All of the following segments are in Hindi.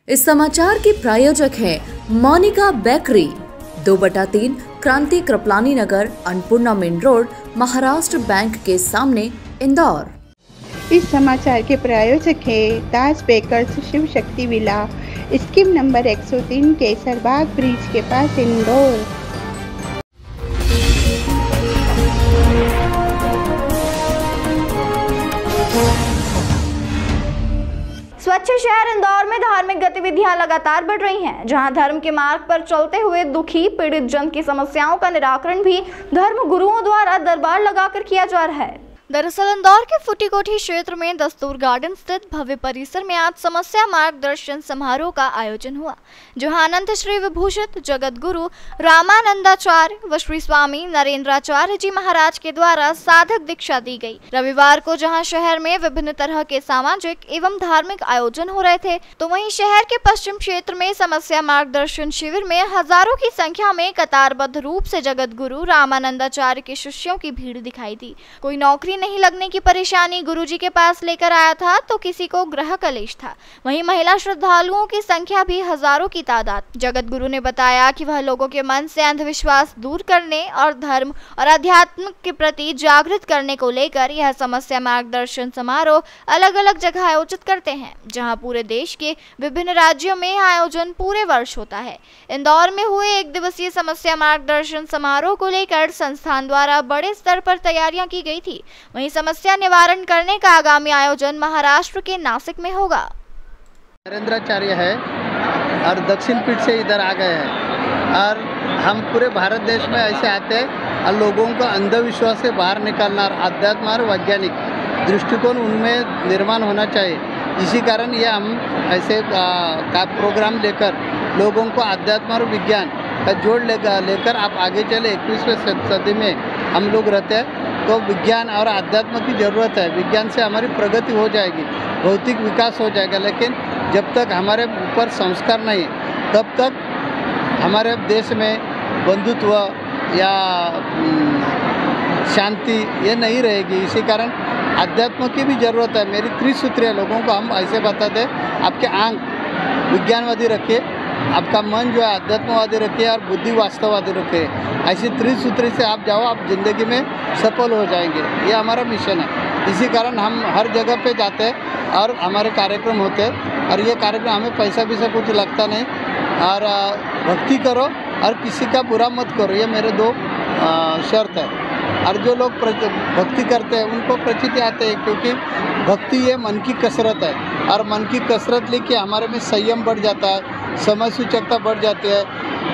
इस समाचार की प्रायोजक है Monika bakery, 2/3 Kranti Kripalani Nagar, Annapurna main road, Maharashtra bank के सामने, इंदौर। इस समाचार के प्रायोजक है दास bakers Shiv Shakti villa, scheme number 103 Kesarbagh bridge के पास, इंदौर। स्वच्छ शहर इंदौर में धार्मिक गतिविधियां लगातार बढ़ रही हैं, जहां धर्म के मार्ग पर चलते हुए दुखी पीड़ित जन की समस्याओं का निराकरण भी धर्म गुरुओं द्वारा दरबार लगाकर किया जा रहा है। दरअसल इंदौर के फूटी कोठी क्षेत्र में दस्तूर गार्डन स्थित भव्य परिसर में आज समस्या मार्गदर्शन समारोह का आयोजन हुआ, जहां अनंत श्री विभूषित जगत गुरु रामानंदाचार्य व श्री स्वामी नरेंद्राचार्य जी महाराज के द्वारा साधक दीक्षा दी गई। रविवार को जहां शहर में विभिन्न तरह के सामाजिक एवं धार्मिक आयोजन हो रहे थे, तो वहीं शहर के पश्चिम क्षेत्र में समस्या मार्गदर्शन शिविर में हजारों की संख्या में कतारबद्ध रूप से जगत गुरु रामानंदाचार्य के शिष्यों की भीड़ दिखाई दी। कोई नौकरी नहीं लगने की परेशानी गुरुजी के पास लेकर आया था, तो किसी को ग्रह कलेश था। वहीं महिला श्रद्धालुओं की संख्या भी हजारों की तादाद। जगत गुरु ने बताया कि वह लोगों के मन से अंधविश्वास दूर करने और धर्म और अध्यात्म के प्रति जागृत करने को लेकर यह समस्या मार्गदर्शन समारोह अलग अलग जगह आयोजित करते हैं, जहां पूरे देश के विभिन्न राज्यों में आयोजन पूरे वर्ष होता है। इंदौर में हुए 1 दिवसीय समस्या मार्गदर्शन समारोह को लेकर संस्थान द्वारा बड़े स्तर पर तैयारियां की गई थी। वहीं समस्या निवारण करने का आगामी आयोजन महाराष्ट्र के नासिक में होगा। नरेंद्राचार्य है और दक्षिण पीठ से इधर आ गए हैं और हम पूरे भारत देश में ऐसे आते हैं और लोगों को अंधविश्वास से बाहर निकालना और अध्यात्म और वैज्ञानिक दृष्टिकोण उनमें निर्माण होना चाहिए। इसी कारण ये हम ऐसे का प्रोग्राम लेकर लोगों को अध्यात्म और विज्ञान का जोड़ लेकर आप आगे चले 21वीं सदी में हम लोग रहते हैं, तो विज्ञान और अध्यात्म की ज़रूरत है। विज्ञान से हमारी प्रगति हो जाएगी, भौतिक विकास हो जाएगा, लेकिन जब तक हमारे ऊपर संस्कार नहीं तब तक हमारे देश में बंधुत्व या शांति ये नहीं रहेगी। इसी कारण अध्यात्म की भी ज़रूरत है। मेरी त्रिसूत्रीय लोगों को हम ऐसे बताते हैं, आपके आंख विज्ञानवादी रखिए, आपका मन जो है अध्यात्मवादी रखिए और बुद्धि वास्तववादी रखिए। ऐसी त्रिसूत्री से आप जाओ, आप जिंदगी में सफल हो जाएंगे। ये हमारा मिशन है। इसी कारण हम हर जगह पे जाते हैं और हमारे कार्यक्रम होते हैं और ये कार्यक्रम हमें पैसा भी से कुछ लगता नहीं। और भक्ति करो और किसी का बुरा मत करो, ये मेरे 2 शर्त है। और जो लोग भक्ति करते हैं उनको प्रचिति आते हैं, क्योंकि भक्ति ये मन की कसरत है और मन की कसरत लेके हमारे में संयम बढ़ जाता है, समय सूचकता बढ़ जाती है,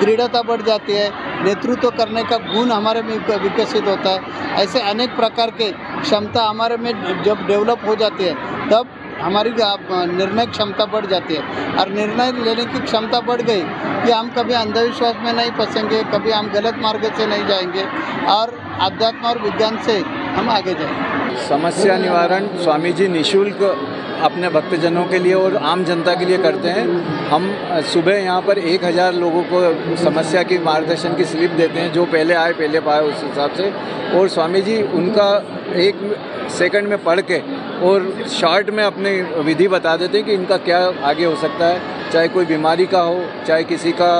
दृढ़ता बढ़ जाती है, नेतृत्व करने का गुण हमारे में विकसित होता है। ऐसे अनेक प्रकार के क्षमता हमारे में जब डेवलप हो जाती है तब हमारी निर्णय क्षमता बढ़ जाती है और निर्णय लेने की क्षमता बढ़ गई कि हम कभी अंधविश्वास में नहीं फंसेंगे, कभी हम गलत मार्ग से नहीं जाएंगे और अध्यात्म और विज्ञान से हम आगे जाएंगे। समस्या निवारण स्वामी जी निःशुल्क अपने भक्तजनों के लिए और आम जनता के लिए करते हैं। हम सुबह यहाँ पर 1000 लोगों को समस्या की मार्गदर्शन की स्लिप देते हैं, जो पहले आए पहले पाए उस हिसाब से, और स्वामी जी उनका 1 सेकंड में पढ़ के और शॉर्ट में अपनी विधि बता देते हैं कि इनका क्या आगे हो सकता है, चाहे कोई बीमारी का हो, चाहे किसी का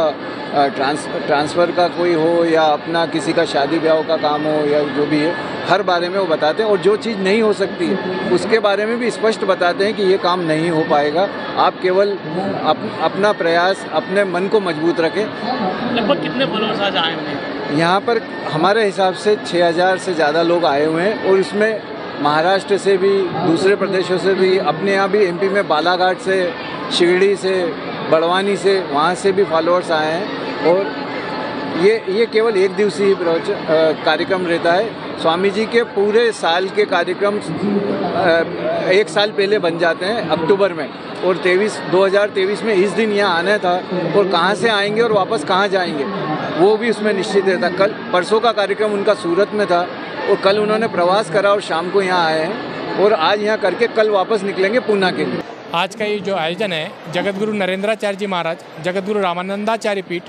ट्रांसफ़र का कोई हो या अपना किसी का शादी ब्याह का काम हो या जो भी है, हर बारे में वो बताते हैं। और जो चीज़ नहीं हो सकती है उसके बारे में भी स्पष्ट बताते हैं कि ये काम नहीं हो पाएगा, आप केवल अपना प्रयास, अपने मन को मजबूत रखें। लगभग कितने फॉलोअर्स आज आए हुए? यहाँ पर हमारे हिसाब से 6000 से ज़्यादा लोग आए हुए हैं और इसमें महाराष्ट्र से भी, दूसरे प्रदेशों से भी, अपने यहाँ भी MP में बालाघाट से, शिरडी से, बड़वानी से, वहाँ से भी फॉलोअर्स आए हैं। और ये केवल 1 दिवसीय कार्यक्रम रहता है। स्वामी जी के पूरे साल के कार्यक्रम 1 साल पहले बन जाते हैं अक्टूबर में, और 2023 में इस दिन यहाँ आना था और कहाँ से आएंगे और वापस कहाँ जाएंगे वो भी उसमें निश्चित रहता। परसों का कार्यक्रम उनका सूरत में था और कल उन्होंने प्रवास करा और शाम को यहाँ आए हैं और आज यहाँ करके कल वापस निकलेंगे पूना के लिए। आज का ये जो आयोजन है, जगत गुरु नरेंद्राचार्य जी महाराज, जगत गुरु रामानंदाचार्य पीठ,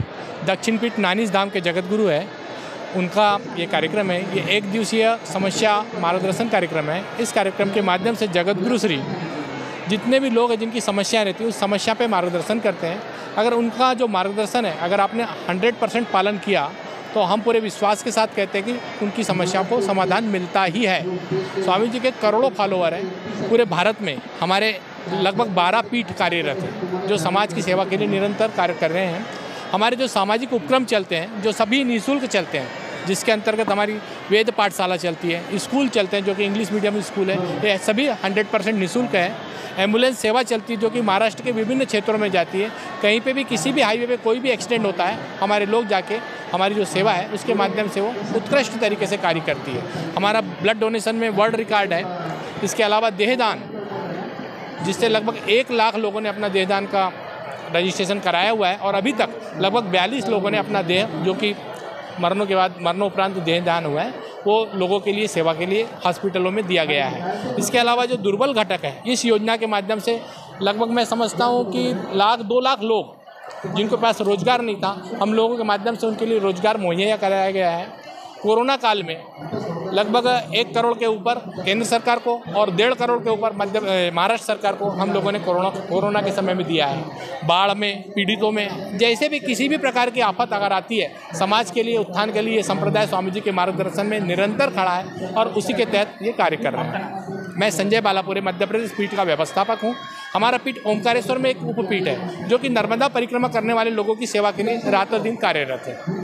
दक्षिण पीठ नानीस धाम के जगत गुरु है, उनका ये कार्यक्रम है। ये 1 दिवसीय समस्या मार्गदर्शन कार्यक्रम है। इस कार्यक्रम के माध्यम से जगत गुरु श्री जितने भी लोग हैं जिनकी समस्याएं रहती हैं उस समस्या पे मार्गदर्शन करते हैं। अगर उनका जो मार्गदर्शन है अगर आपने 100% पालन किया तो हम पूरे विश्वास के साथ कहते हैं कि उनकी समस्या को समाधान मिलता ही है। स्वामी जी के करोड़ों फॉलोअर हैं पूरे भारत में। हमारे लगभग 12 पीठ कार्यरत हैं जो समाज की सेवा के लिए निरंतर कार्य कर रहे हैं। हमारे जो सामाजिक उपक्रम चलते हैं जो सभी निःशुल्क चलते हैं, जिसके अंतर्गत हमारी वेद पाठशाला चलती है, स्कूल चलते हैं जो कि इंग्लिश मीडियम स्कूल है, ये सभी 100% निःशुल्क है। एम्बुलेंस सेवा चलती है जो कि महाराष्ट्र के विभिन्न क्षेत्रों में जाती है। कहीं पे भी किसी भी हाईवे पे कोई भी एक्सीडेंट होता है, हमारे लोग जाके हमारी जो सेवा है उसके माध्यम से वो उत्कृष्ट तरीके से कार्य करती है। हमारा ब्लड डोनेशन में वर्ल्ड रिकॉर्ड है। इसके अलावा देहदान, जिससे लगभग 1 लाख लोगों ने अपना देहदान का रजिस्ट्रेशन कराया हुआ है और अभी तक लगभग 42 लोगों ने अपना देह, जो कि मरणोपरांत देहदान हुआ है, वो लोगों के लिए सेवा के लिए हॉस्पिटलों में दिया गया है। इसके अलावा जो दुर्बल घटक है, इस योजना के माध्यम से लगभग मैं समझता हूँ कि 2 लाख लोग जिनके पास रोजगार नहीं था, हम लोगों के माध्यम से उनके लिए रोजगार मुहैया कराया गया है। कोरोना काल में लगभग 1 करोड़ के ऊपर केंद्र सरकार को और 1.5 करोड़ के ऊपर महाराष्ट्र सरकार को हम लोगों ने कोरोना के समय में दिया है। बाढ़ में, पीड़ितों में, जैसे भी किसी भी प्रकार की आफत अगर आती है, समाज के लिए उत्थान के लिए ये संप्रदाय स्वामी जी के मार्गदर्शन में निरंतर खड़ा है और उसी के तहत ये कार्य कर रहे हैं। मैं संजय बालापुरे मध्य प्रदेश पीठ का व्यवस्थापक हूँ। हमारा पीठ ओंकारेश्वर में एक उपपीठ है जो कि नर्मदा परिक्रमा करने वाले लोगों की सेवा के लिए रातों दिन कार्यरत है।